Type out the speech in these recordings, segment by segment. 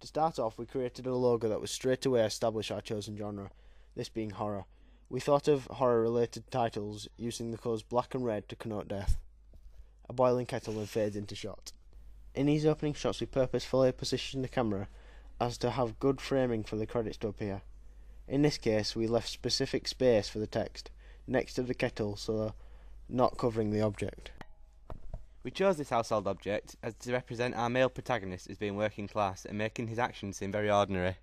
To start off, we created a logo that would straight away establish our chosen genre, this being horror. We thought of horror-related titles using the colours black and red to connote death. A boiling kettle then fades into shot. In these opening shots, we purposefully positioned the camera as to have good framing for the credits to appear. In this case, we left specific space for the text next to the kettle, so not covering the object. We chose this household object as to represent our male protagonist as being working class and making his actions seem very ordinary.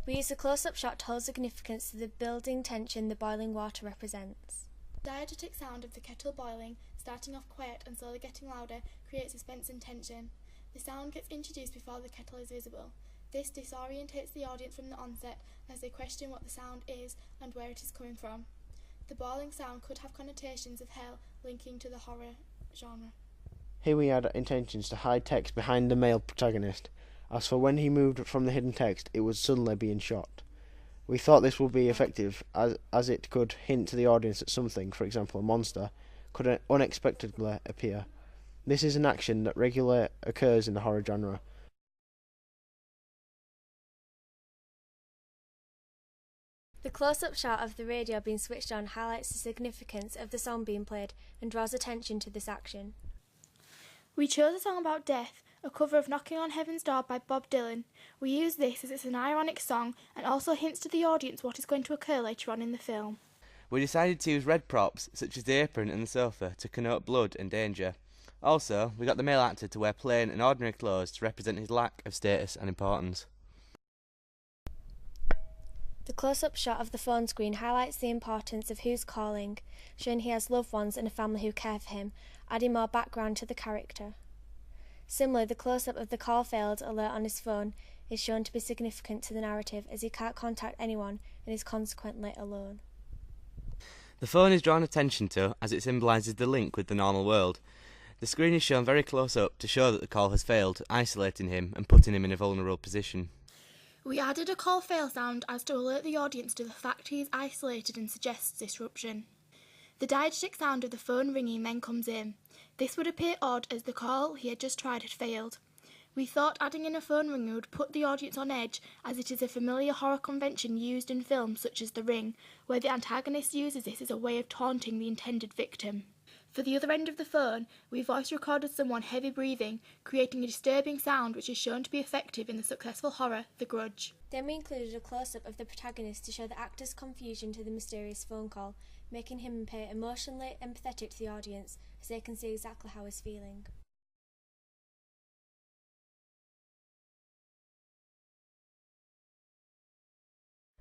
We used a close-up shot to hold significance to the building tension the boiling water represents. The diegetic sound of the kettle boiling, starting off quiet and slowly getting louder, creates suspense and tension. The sound gets introduced before the kettle is visible. This disorientates the audience from the onset as they question what the sound is and where it is coming from. The boiling sound could have connotations of hell linking to the horror genre. Here we had intentions to hide text behind the male protagonist, as for when he moved from the hidden text it would suddenly be in shot. We thought this would be effective as it could hint to the audience that something, for example a monster, could unexpectedly appear. This is an action that regularly occurs in the horror genre. The close-up shot of the radio being switched on highlights the significance of the song being played and draws attention to this action. We chose a song about death, a cover of Knocking on Heaven's Door by Bob Dylan. We use this as it's an ironic song and also hints to the audience what is going to occur later on in the film. We decided to use red props, such as the apron and the sofa, to connote blood and danger. Also, we got the male actor to wear plain and ordinary clothes to represent his lack of status and importance. The close-up shot of the phone screen highlights the importance of who's calling, showing he has loved ones and a family who care for him, adding more background to the character. Similarly, the close-up of the call failed alert on his phone is shown to be significant to the narrative as he can't contact anyone and is consequently alone. The phone is drawn attention to as it symbolises the link with the normal world. The screen is shown very close up to show that the call has failed, isolating him and putting him in a vulnerable position. We added a call fail sound as to alert the audience to the fact he is isolated and suggests disruption. The diegetic sound of the phone ringing then comes in. This would appear odd as the call he had just tried had failed. We thought adding in a phone ring would put the audience on edge, as it is a familiar horror convention used in films such as The Ring, where the antagonist uses this as a way of taunting the intended victim. For the other end of the phone, we voice recorded someone heavy breathing, creating a disturbing sound which is shown to be effective in the successful horror The Grudge. Then we included a close-up of the protagonist to show the actor's confusion to the mysterious phone call, making him appear emotionally empathetic to the audience as they can see exactly how he's feeling.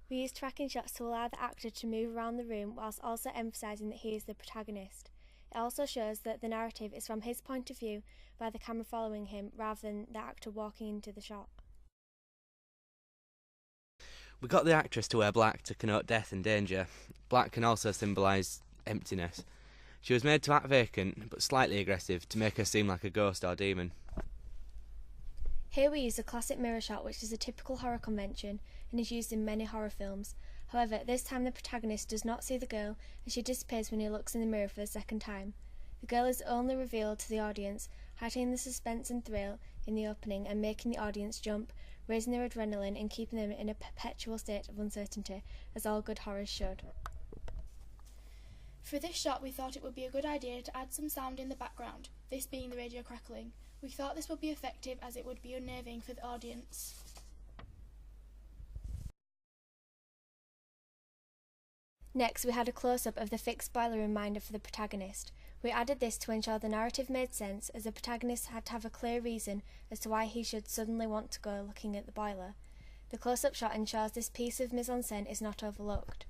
We used tracking shots to allow the actor to move around the room whilst also emphasising that he is the protagonist. It also shows that the narrative is from his point of view by the camera following him rather than the actor walking into the shot. We got the actress to wear black to connote death and danger. Black can also symbolise emptiness. She was made to act vacant but slightly aggressive to make her seem like a ghost or demon. Here we use a classic mirror shot which is a typical horror convention and is used in many horror films. However, this time the protagonist does not see the girl and she disappears when he looks in the mirror for the second time. The girl is only revealed to the audience, heightening the suspense and thrill in the opening and making the audience jump, raising their adrenaline and keeping them in a perpetual state of uncertainty, as all good horrors should. For this shot we thought it would be a good idea to add some sound in the background, this being the radio crackling. We thought this would be effective as it would be unnerving for the audience. Next, we had a close-up of the fixed boiler reminder for the protagonist. We added this to ensure the narrative made sense, as the protagonist had to have a clear reason as to why he should suddenly want to go looking at the boiler. The close-up shot ensures this piece of mise-en-scène is not overlooked.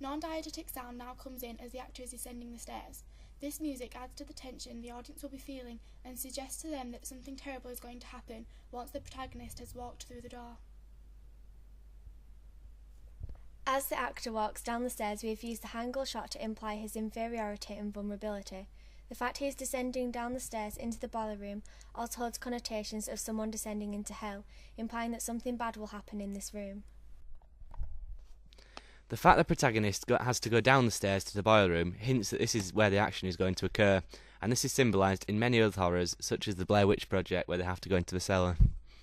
Non-diegetic sound now comes in as the actor is descending the stairs. This music adds to the tension the audience will be feeling and suggests to them that something terrible is going to happen once the protagonist has walked through the door. As the actor walks down the stairs, we have used the angle shot to imply his inferiority and vulnerability. The fact he is descending down the stairs into the boiler room also holds connotations of someone descending into hell, implying that something bad will happen in this room. The fact the protagonist has to go down the stairs to the boiler room hints that this is where the action is going to occur, and this is symbolised in many other horrors, such as the Blair Witch Project, where they have to go into the cellar.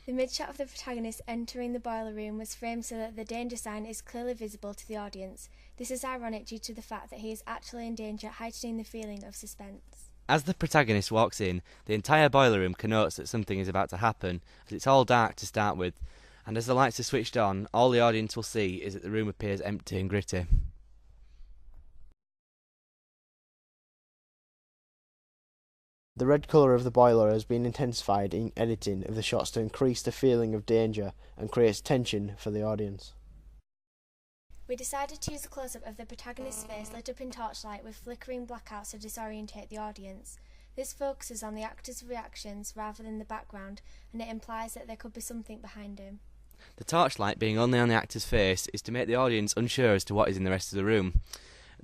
The mid-shot of the protagonist entering the boiler room was framed so that the danger sign is clearly visible to the audience. This is ironic due to the fact that he is actually in danger, heightening the feeling of suspense. As the protagonist walks in, the entire boiler room connotes that something is about to happen, as it's all dark to start with, and as the lights are switched on, all the audience will see is that the room appears empty and gritty. The red colour of the boiler has been intensified in editing of the shots to increase the feeling of danger and creates tension for the audience. We decided to use a close-up of the protagonist's face lit up in torchlight with flickering blackouts to disorientate the audience. This focuses on the actor's reactions rather than the background, and it implies that there could be something behind him. The torchlight being only on the actor's face is to make the audience unsure as to what is in the rest of the room.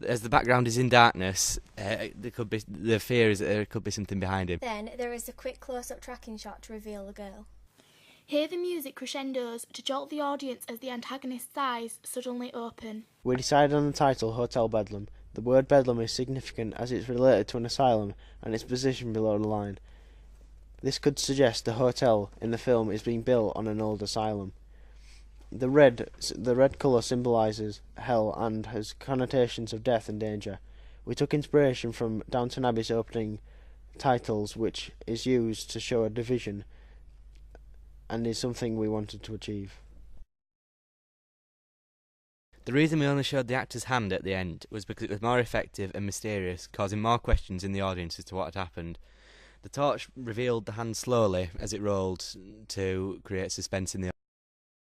As the background is in darkness, the fear is that there could be something behind him. Then there is a quick close-up tracking shot to reveal the girl. Here the music crescendos to jolt the audience as the antagonist's eyes suddenly open. We decided on the title Hotel Bedlam. The word Bedlam is significant as it's related to an asylum and its position below the line. This could suggest the hotel in the film is being built on an old asylum. The red colour symbolises hell and has connotations of death and danger. We took inspiration from Downton Abbey's opening titles, which is used to show a division and is something we wanted to achieve. The reason we only showed the actor's hand at the end was because it was more effective and mysterious, causing more questions in the audience as to what had happened. The torch revealed the hand slowly as it rolled to create suspense in the audience.